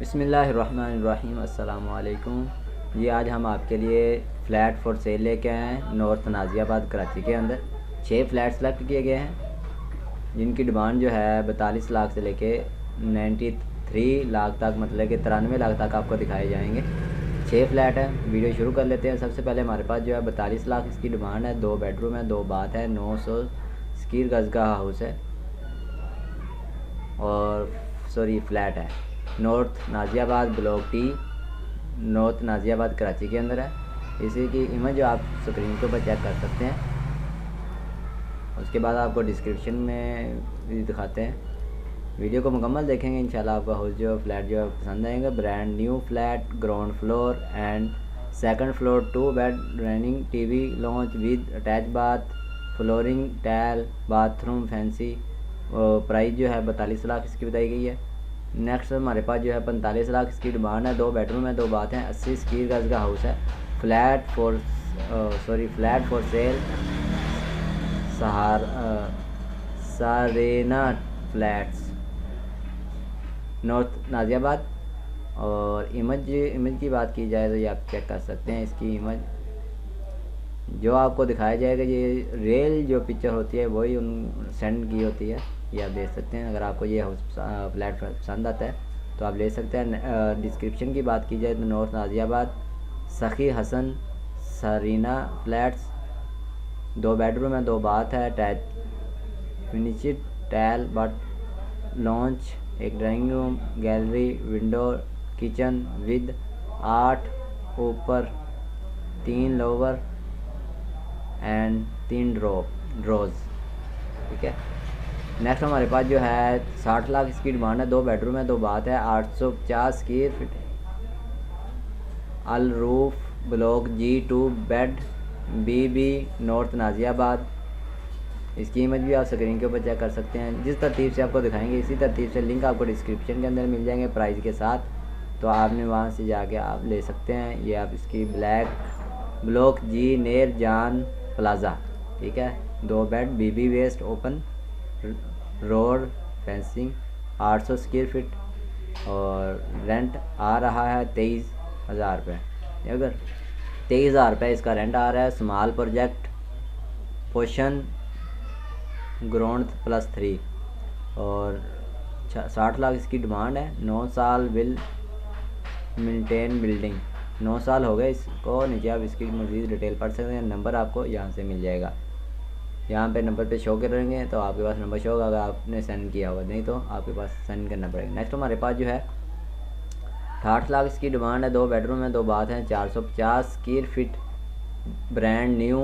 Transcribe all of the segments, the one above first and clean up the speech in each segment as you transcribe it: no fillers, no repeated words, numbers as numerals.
बिस्मिल्लाहिर्रहमानिर्रहीम अस्सलाम वालेकुम जी। आज हम आपके लिए फ़्लैट फॉर सेल लेके आए हैं नॉर्थ नाज़ियाबाद कराची के अंदर। 6 फ्लैट सेलेक्ट किए गए हैं जिनकी डिमांड जो है 42 लाख से लेके 93 लाख तक, मतलब कि 93 लाख तक आपको दिखाए जाएंगे। 6 फ्लैट है। वीडियो शुरू कर लेते हैं। सबसे पहले हमारे पास जो है 42 लाख इसकी डिमांड है। 2 बेडरूम है, 2 बाथ है, 900 स्क्वायर गज का हाउस है और फ्लैट है। North Naziabad block T, north Naziabad Karachi के अंदर है। इसी की इमेज आप स्क्रीन के ऊपर चेक कर सकते हैं। उसके बाद आपको डिस्क्रिप्शन में भी दिखाते हैं। वीडियो को मुकम्मल देखेंगे इंशाल्लाह आपका हाउस जो फ्लैट जो है पसंद आएगा। Brand new flat, ground floor and second floor, 2 bed, running TV launch with attach bath, flooring, tile, bathroom fancy. Price जो है 42 लाख इसकी बताई गई है। नेक्स्ट हमारे पास जो है 45 लाख इसकी डिमांड है। 2 बेडरूम है, 2 बाथ हैं, 80 स्क्वायर गज का हाउस है। फ्लैट फॉर सेल सारेना फ्लैट्स, नॉर्थ नाज़ियाबाद। और इमेज की बात की जाए तो ये आप चेक कर सकते हैं। इसकी इमेज जो आपको दिखाया जाएगा, ये रियल जो पिक्चर होती है वही उन सेंड की होती है, ये आप देख सकते हैं। अगर आपको ये हाउस फ्लैट पसंद आता है तो आप ले सकते हैं। डिस्क्रिप्शन की बात की जाए तो नॉर्थ नाज़ियाबाद सखी हसन सरीना फ्लैट्स, 2 बेडरूम है, 2 बाथ है, attach finished tile but launch, एक drawing room, gallery, window, kitchen with 8 ऊपर, 3 लोअर एंड 3 ड्रोज। ठीक है। नेक्स्ट हमारे पास जो है 60 लाख इसकी डिमांड है। 2 बेडरूम है, 2 बाथ है, 850 स्क्वायर फीट, अल roof, block G2, bed, BB, north Naziabad. इसकी इमेज भी आप स्क्रीन के ऊपर चेक कर सकते हैं। जिस तरतीब से आपको दिखाएंगे इसी तरतीब से लिंक आपको डिस्क्रिप्शन के अंदर मिल जाएंगे प्राइस के साथ, तो आपने वहाँ से जाके आप ले सकते हैं। ये आप इसकी ब्लॉक G नेर जान प्लाज़ा। ठीक है। 2 bed, BB west, open road, fencing, 800 square feet और रेंट आ रहा है 23,000 रुपये। अगर 23,000 रुपये इसका रेंट आ रहा है। स्मॉल प्रोजेक्ट, पोशन ग्राउंड +3 और 60 लाख इसकी डिमांड है। 9 साल विल मेंटेन बिल्डिंग, 9 साल हो गए इसको। नीचे आप इसकी मज़ीद डिटेल पढ़ सकते हैं। नंबर आपको यहाँ से मिल जाएगा। यहाँ पे नंबर पे शो करेंगे तो आपके पास नंबर शो होगा अगर आपने सेंड किया होगा, नहीं तो आपके पास सेंड करना पड़ेगा। नेक्स्ट हमारे पास जो है 60 लाख इसकी डिमांड है। 2 बेडरूम है, 2 बाथ हैं, 450 square feet, brand new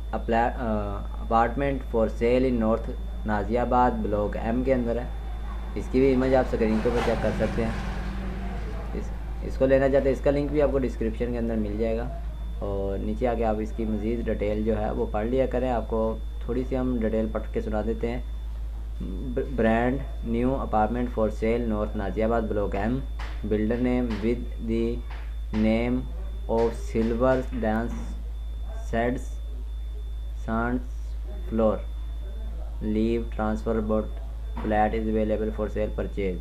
apartment for sale in north Naziabad block M के अंदर है। इसकी भी इमेज आप स्क्रीन के ऊपर चेक कर सकते हैं। इसको लेना चाहते हैं, इसका लिंक भी आपको डिस्क्रिप्शन के अंदर मिल जाएगा। और नीचे आके आप इसकी मज़ीद डिटेल जो है वो पढ़ लिया करें। आपको थोड़ी सी हम डिटेल पढ़ के सुना देते हैं। Brand new apartment for sale north Naziabad block M, builder name with the name of silver dance सेड्स सांस floor, leave transfer boat, flat is available for sale purchase.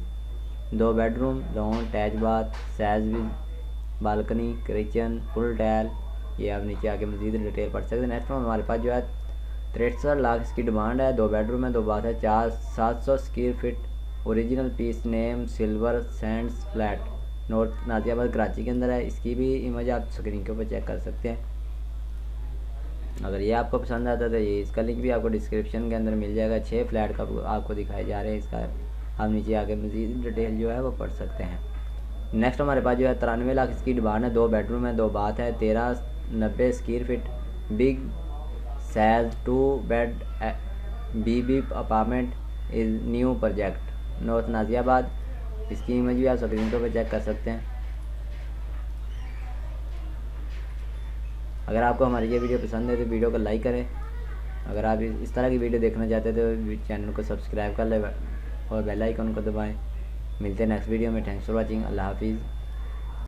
2 bedroom, lawn, attach bath, सैज with balcony, kitchen, full tile. ये आप नीचे आके मज़ीद detail पढ़ सकते हैं। नेक्स्ट में हमारे पास जो है 63 लाख इसकी डिमांड है। 2 बेडरूम है, 2 बाथ है, 700 square feet, original piece name silver sands flat, north Naziabad Karachi के अंदर है। इसकी भी इमेज आप स्क्रीन के ऊपर चेक कर सकते हैं। अगर ये आपको पसंद आता है तो ये इसका लिंक भी आपको डिस्क्रिप्शन के अंदर मिल जाएगा। 6 फ्लैट का आपको दिखाए जा रहे हैं। इसका आप नीचे आके मज़ीद डिटेल जो है वो पढ़ सकते हैं। नेक्स्ट हमारे पास जो है 93 लाख इसकी डिमांड है। 2 बेडरूम है, 2 बाथ है, 1390 square feet, big size, 2 bed, BB apartment is new project, north Naziabad. इसकी इमेज भी आप स्क्रीन पर चेक कर सकते हैं। अगर आपको हमारी ये वीडियो पसंद है तो वीडियो को लाइक करें। अगर आप इस तरह की वीडियो देखना चाहते हैं तो चैनल को सब्सक्राइब कर लें और बेल आइकन को दबाएं। मिलते हैं नेक्स्ट वीडियो में। Thanks for watching. अल्लाह हाफिज़।